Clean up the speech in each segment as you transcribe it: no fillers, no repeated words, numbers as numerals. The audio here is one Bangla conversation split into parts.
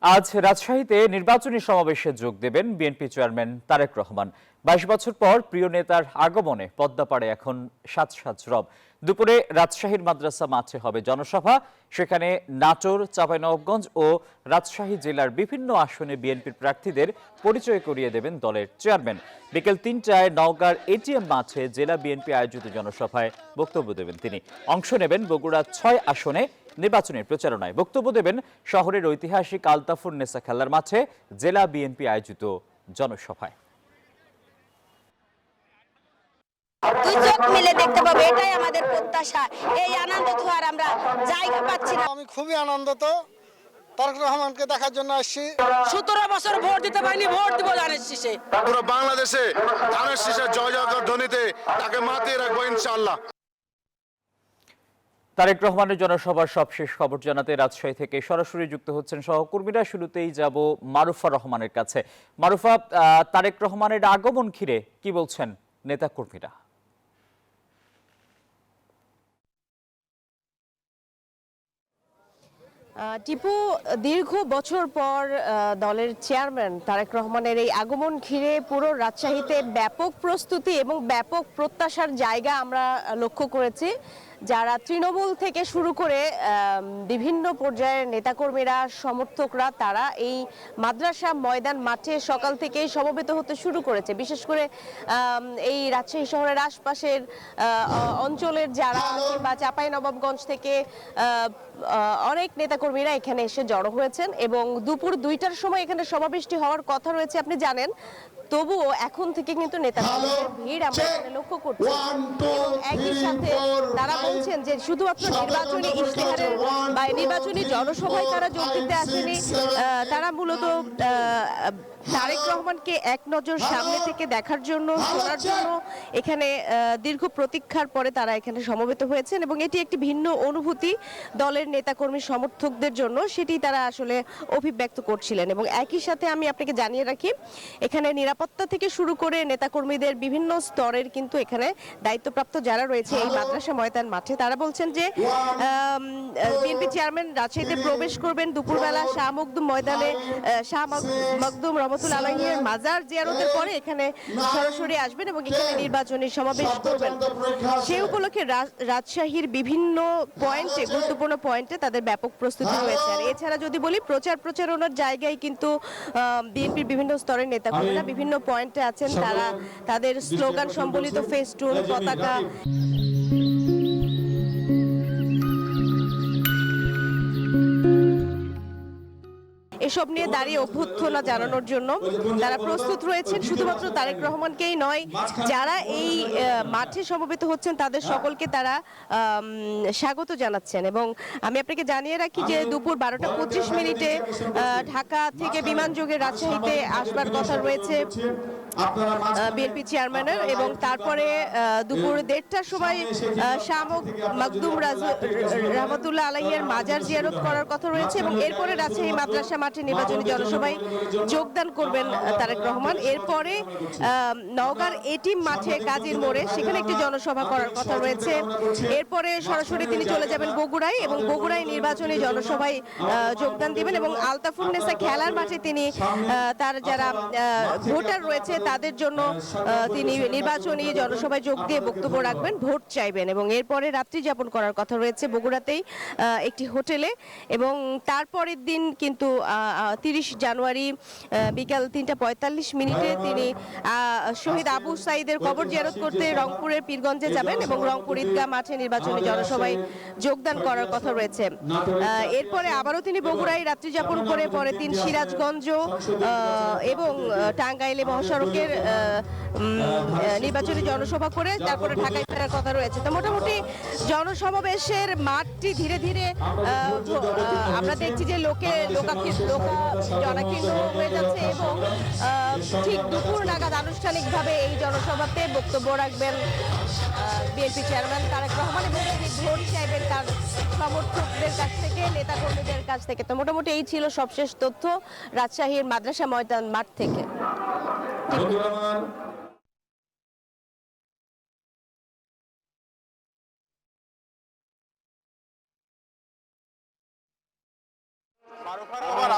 আজ রাজশাহীতে নির্বাচনী সমাবেশে যোগ দেবেন বিএনপি চেয়ারম্যান তারেক রহমান। ২২ বছর পর প্রিয় নেতার আগমনে পদ্মাপাড়ে এখন সাজ সাজ রব। দুপুরে রাজশাহীর মাদ্রাসা মাঠে হবে জনসভা। সেখানে নাটোর, চাঁপাইনবাবগঞ্জ ও রাজশাহী জেলার বিভিন্ন আসনে বিএনপির প্রার্থীদের পরিচয় করিয়ে দেবেন দলের চেয়ারম্যান। বিকেল ৩টায় নওগাঁর এটিএম মাঠে জেলা বিএনপি আয়োজিত জনসভায় বক্তব্য দেবেন তিনি। অংশ নেবেন বগুড়া ৬ আসনে নির্বাচনের প্রচারণায়। বক্তব্য দেবেন শহরের ঐতিহাসিক আলতাফুর নেসা খেলার মাঠে জেলা বিএনপি আয়োজিত জনসভায়। দুই চোখ মিলে দেখতে পাবো, এটাই আমাদের প্রত্যাশা। এই আনন্দ তো আর আমরা জায়গা পাচ্ছি না। আমি খুবই আনন্দিত তারেক রহমানকে দেখার জন্য আসছি। 17 বছর ভোট দিতে পারিনি, ভোট দিব ধানের শীষে। পুরো বাংলাদেশে ধানের শীষের জয় জয়কার ধ্বনিতে তাকে মাতিয়ে রাখবো ইনশাআল্লাহ। তারেক রহমানের জনসভার সবশেষ খবর জানাতে রাজশাহী থেকে সরাসরি যুক্ত হচ্ছেন সহকর্মীরা। শুরুতেই যাব মারুফা রহমানের কাছে। মারুফা, তারেক রহমানের আগমন ঘিরে কি বলছেন নেতাকর্মীরা? টিপু, দীর্ঘ বছর পর দলের চেয়ারম্যান তারেক রহমানের এই আগমন ঘিরে পুরো রাজশাহীতে ব্যাপক প্রস্তুতি এবং ব্যাপক প্রত্যাশার জায়গা আমরা লক্ষ্য করেছি। যারা তৃণমূল থেকে শুরু করে বিভিন্ন পর্যায়ের নেতাকর্মীরা, সমর্থকরা, তারা এই মাদ্রাসা ময়দান মাঠে সকাল থেকেই সমবেত হতে শুরু করেছে। বিশেষ করে এই রাজশাহী শহরের আশপাশের অঞ্চলের যারা বা চাঁপাইনবাবগঞ্জ থেকে অনেক নেতাকর্মীরা এখানে এসে জড়ো হয়েছেন এবং দুপুর 2টার সময় এখানে সমাবেশটি হওয়ার কথা রয়েছে, আপনি জানেন। তবুও এখন থেকে কিন্তু নেতাকর্মীদের ভিড় আমরা এখানে লক্ষ্য করছি এবং একই সাথে তারা বলছেন যে শুধুমাত্র নির্বাচনী ইশতেহারের বা নির্বাচনী জনসভায় তারা যোগ দিতে আসেনি। তারা মূলত তারেক রহমানকে এক নজর সামনে থেকে দেখার জন্য, শোনার জন্য এখানে দীর্ঘ প্রতীক্ষার পরে তারা এখানে সমবেত হয়েছেন এবং এটি একটি ভিন্ন অনুভূতি দলের নেতাকর্মী সমর্থকদের জন্য, সেটি তারা আসলে অভিব্যক্ত করছিলেন। এবং একই সাথে আমি আপনাকে জানিয়ে রাখি, এখানে নিরাপত্তা থেকে শুরু করে নেতাকর্মীদের বিভিন্ন স্তরের কিন্তু এখানে দায়িত্বপ্রাপ্ত যারা রয়েছে এই মাদ্রাসা ময়দান মাঠে, তারা বলছেন যে বিএনপি চেয়ারম্যান রাজশাহীতে প্রবেশ করবেন দুপুরবেলা শাহ মখদুম ময়দানে। শাহ মখদুম রহমতুল্লাহ আলাইহির মাজার জিয়ারতের পরে এখানে সরাসরি আসবেন এবং এখানে নির্বাচনী সমাবেশ করবেন। সেই উপলক্ষে রাজশাহীর বিভিন্ন পয়েন্টে, গুরুত্বপূর্ণ পয়েন্টে তাদের ব্যাপক প্রস্তুতি রয়েছে। আর এছাড়া যদি বলি, প্রচারণার জায়গায় কিন্তু বিএনপির বিভিন্ন স্তরের নেতাকর্মীরা বিভিন্ন পয়েন্টে আছেন। তারা তাদের স্লোগান সম্বলিত ফেস্টুন, পতাকা এসব নিয়ে দাঁড়িয়ে অভ্যর্থনা জানানোর জন্য তারা প্রস্তুত রয়েছেন। শুধুমাত্র তারেক রহমানকেই নয়, যারা এই মাঠে সমবেত হচ্ছেন তাদের সকলকে তারা স্বাগত জানাচ্ছেন। এবং আমি আপনাকে জানিয়ে রাখি যে দুপুর 12টা 25 ঢাকা থেকে বিমানযোগে রাজশাহীতে আসবার কথা রয়েছে বিএনপি চেয়ারম্যানের, এবং তারপরে দুপুর 1:30টার সময় শাহ মখদুম রহমতুল্লাহ আলাইহির মাজার জিয়ারত করার কথা রয়েছে এবং এরপরে রাজশাহী মাদ্রাসা মাঠে নির্বাচনী জনসভায় যোগদান করবেন তারেক রহমান। এরপরে নওগাঁর এটিএম মাঠে কাজীর মোড়ে সেখানে একটি জনসভা করার কথা রয়েছে। এরপরে সরাসরি তিনি চলে যাবেন বগুড়ায় এবং বগুড়ায় নির্বাচনী জনসভায় যোগদান দিবেন এবং আলতাফুর নেসা খেলার মাঠে তিনি তার যারা ভোটার রয়েছে তাদের জন্য তিনি নির্বাচনী জনসভায় যোগ দিয়ে বক্তব্য রাখবেন, ভোট চাইবেন এবং এরপরে রাত্রি যাপন করার কথা রয়েছে বগুড়াতেই একটি হোটেলে। এবং তারপরের দিন কিন্তু 30 জানুয়ারি বিকাল 3:45 তিনি শহীদ আবু সাইদের কবর জিয়ারত করতে রংপুরের পীরগঞ্জে যাবেন এবং রংপুর ঈদগাহ মাঠে নির্বাচনী জনসভায় যোগদান করার কথা রয়েছে। এরপরে আবারও তিনি বগুড়ায় রাত্রি যাপন করে পরে তিনি সিরাজগঞ্জ এবং টাঙ্গাইলে মহাসড়কের নির্বাচনী জনসভা করে তারপরে ঢাকায় ফেরার কথা রয়েছে। তো মোটামুটি জনসমাবেশের মাঠটি ধীরে ধীরে আমরা দেখছি যে জনাকীর্ণ হয়ে যাচ্ছে এবং ঠিক দুপুর নাগাদ আনুষ্ঠানিকভাবে এই জনসভাতে বক্তব্য রাখবেন বিএনপি চেয়ারম্যান তারেক রহমান এবং তিনি ভোট চাইবেন তার সমর্থকদের কাছ থেকে, নেতাকর্মীদের কাছ থেকে। তো মোটামুটি এই ছিল সবশেষ তথ্য রাজশাহীর মাদ্রাসা ময়দান মাঠ থেকে।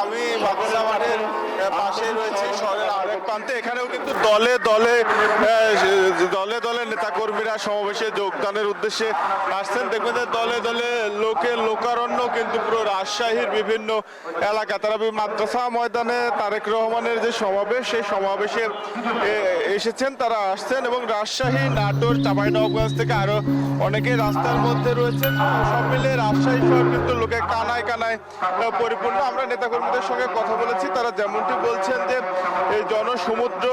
আমি পাশে রয়েছে শহরের আরেক প্রান্তে। এখানেও কিন্তু দলে দলে নেতাকর্মীরা সমাবেশে যোগদানের উদ্দেশ্যে আসছেন। দেখবেন যে দলে দলে লোকের লোকারণ্য কিন্তু পুরো রাজশাহীর বিভিন্ন এলাকা। তারা মাদ্রাসা ময়দানে তারেক রহমানের যে সমাবেশ, সেই সমাবেশে এসেছেন, তারা আসছেন এবং রাজশাহী, নাটোর, চাঁপাইনবাবগঞ্জ থেকে আরো অনেকে রাস্তার মধ্যে রয়েছেন। সব মিলে রাজশাহী শহর কিন্তু লোকে কানায় কানায় পরিপূর্ণ। আমরা নেতাকর্মীদের সঙ্গে কথা বলেছি, তারা যেমনটি বলছেন যে এই জনসমুদ্র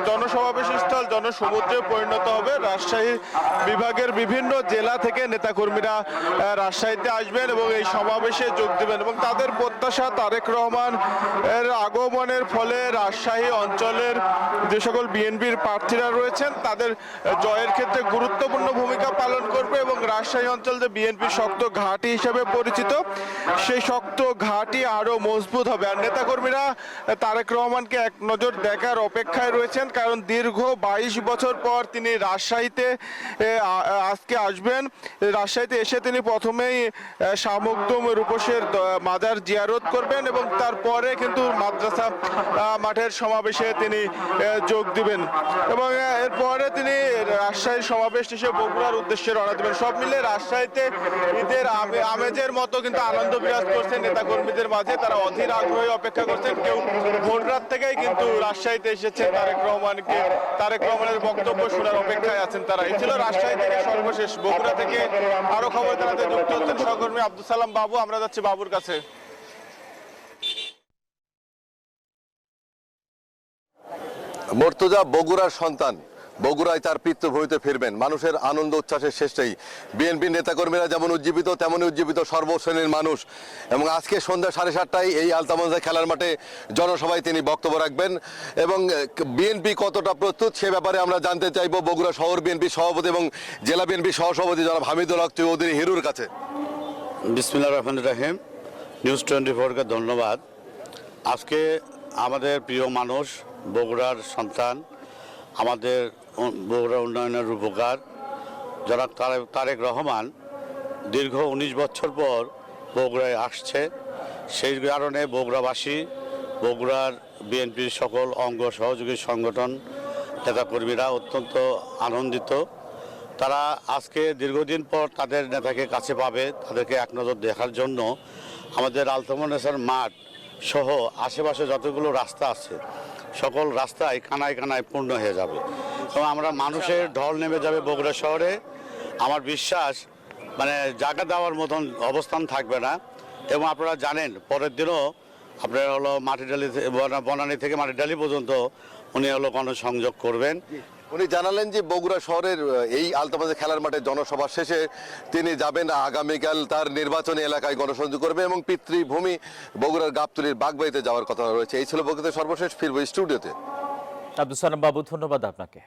জনসমাবেশ স্থল জনসমুদ্রে পরিণত হবে। রাজশাহী বিভাগের বিভিন্ন জেলা থেকে নেতাকর্মীরা রাজশাহীতে আসবেন এবং এই সমাবেশে যোগ দেবেন এবং তাদের প্রত্যাশা তারেক রহমান এর আগমনের ফলে রাজশাহী অঞ্চলের যে সকল বিএনপির প্রার্থীরা রয়েছেন তাদের জয়ের ক্ষেত্রে গুরুত্বপূর্ণ ভূমিকা পালন করবে এবং রাজশাহী অঞ্চল যে বিএনপির শক্ত ঘাঁটি হিসেবে পরিচিত, সেই শক্ত ঘাঁটি আরো মজবুত হবে। আর নেতাকর্মীরা তারেক রহমানকে এক নজর দেখার অপেক্ষায় রয়েছেন, কারণ দীর্ঘ 22 বছর পর তিনি রাজশাহীতে আজকে আসবেন। রাজশাহীতে এসে তিনি প্রথমেই শাহ মখদুম রূপসের মাজার জিয়ারত করবেন এবং তারপরে কিন্তু মাদ্রাসা মাঠের সমাবেশে তিনি যোগ দিবেন এবং এরপরে তিনি রাজশাহীর সমাবেশ শেষে বগুড়ার উদ্দেশ্যে রওনা দেবেন। সব মিলে রাজশাহীতে ঈদের আমেজের মতো কিন্তু আনন্দ বিরাজ করছে নেতাকর্মীদের মাঝে। তারা অধীর আগ্রহে অপেক্ষা করছেন। কেউ ভোর রাত থেকেই কিন্তু রাজশাহীতে এসেছেন তারেক রহমানের বক্তব্য শোনার অপেক্ষায় আছেন তারা। এই ছিল রাজশাহী থেকে সর্বশেষ। বগুড়া থেকে আরো খবর জানাতে যুক্ত হচ্ছেন সহকর্মী আব্দুল সালাম বাবু। আমরা যাচ্ছি বাবুর কাছে। মর্তুজা বগুড়ার সন্তান, বগুড়ায় তার পিতৃভূমিতে ফিরবেন। মানুষের আনন্দ উচ্ছ্বাসের শেষ নেই। বিএনপির নেতাকর্মীরা যেমন উজ্জীবিত, তেমনই উজ্জীবিত সর্বশ্রেণীর মানুষ। এবং আজকে সন্ধ্যা 7:30টায় এই আলতামঞ্জা খেলার মাঠে জনসভায় তিনি বক্তব্য রাখবেন এবং বিএনপি কতটা প্রস্তুত সে ব্যাপারে আমরা জানতে চাইব বগুড়া শহর বিএনপি সভাপতি এবং জেলা বিএনপি সহসভাপতি জনাব হামিদুল হক চৌধুরী হিরুর কাছে। বিসমিল্লাহির রহমানির রহিম। নিউজ 24কে ধন্যবাদ। আজকে আমাদের প্রিয় মানুষ, বগুড়ার সন্তান, আমাদের বগুড়া উন্নয়নের রূপকার জনাব তারেক রহমান দীর্ঘ 19 বছর পর বগুড়ায় আসছে। সেই কারণে বগুড়াবাসী, বগুড়ার বিএনপির সকল অঙ্গ সহযোগী সংগঠন নেতাকর্মীরা অত্যন্ত আনন্দিত। তারা আজকে দীর্ঘদিন পর তাদের নেতাকে কাছে পাবে, তাদেরকে এক নজর দেখার জন্য আমাদের আলতামঞ্জার মাঠ সহ আশেপাশে যতগুলো রাস্তা আছে সকল রাস্তায় কানায় কানায় পূর্ণ হয়ে যাবে এবং আমরা মানুষের ঢল নেমে যাবে বগুড়া শহরে। আমার বিশ্বাস জায়গা দেওয়ার মতন অবস্থান থাকবে না। এবং আপনারা জানেন পরের দিনও আপনার মাটিডালি বনানী থেকে মাটিডালি পর্যন্ত উনি গণসংযোগ করবেন। উনি জানালেন যে বগুড়া শহরের এই আলতামঞ্জা খেলার মাঠে জনসভা শেষে তিনি যাবেন আগামীকাল তার নির্বাচনী এলাকায় গণসংযোগ করবে এবং পিতৃভূমি বগুড়ার গাবতলীর বাগবাড়িতে যাওয়ার কথা রয়েছে। এই ছিল বগুড়াতে সর্বশেষ। ফিরবো স্টুডিওতে। আব্দুল সালাম বাবু, ধন্যবাদ আপনাকে।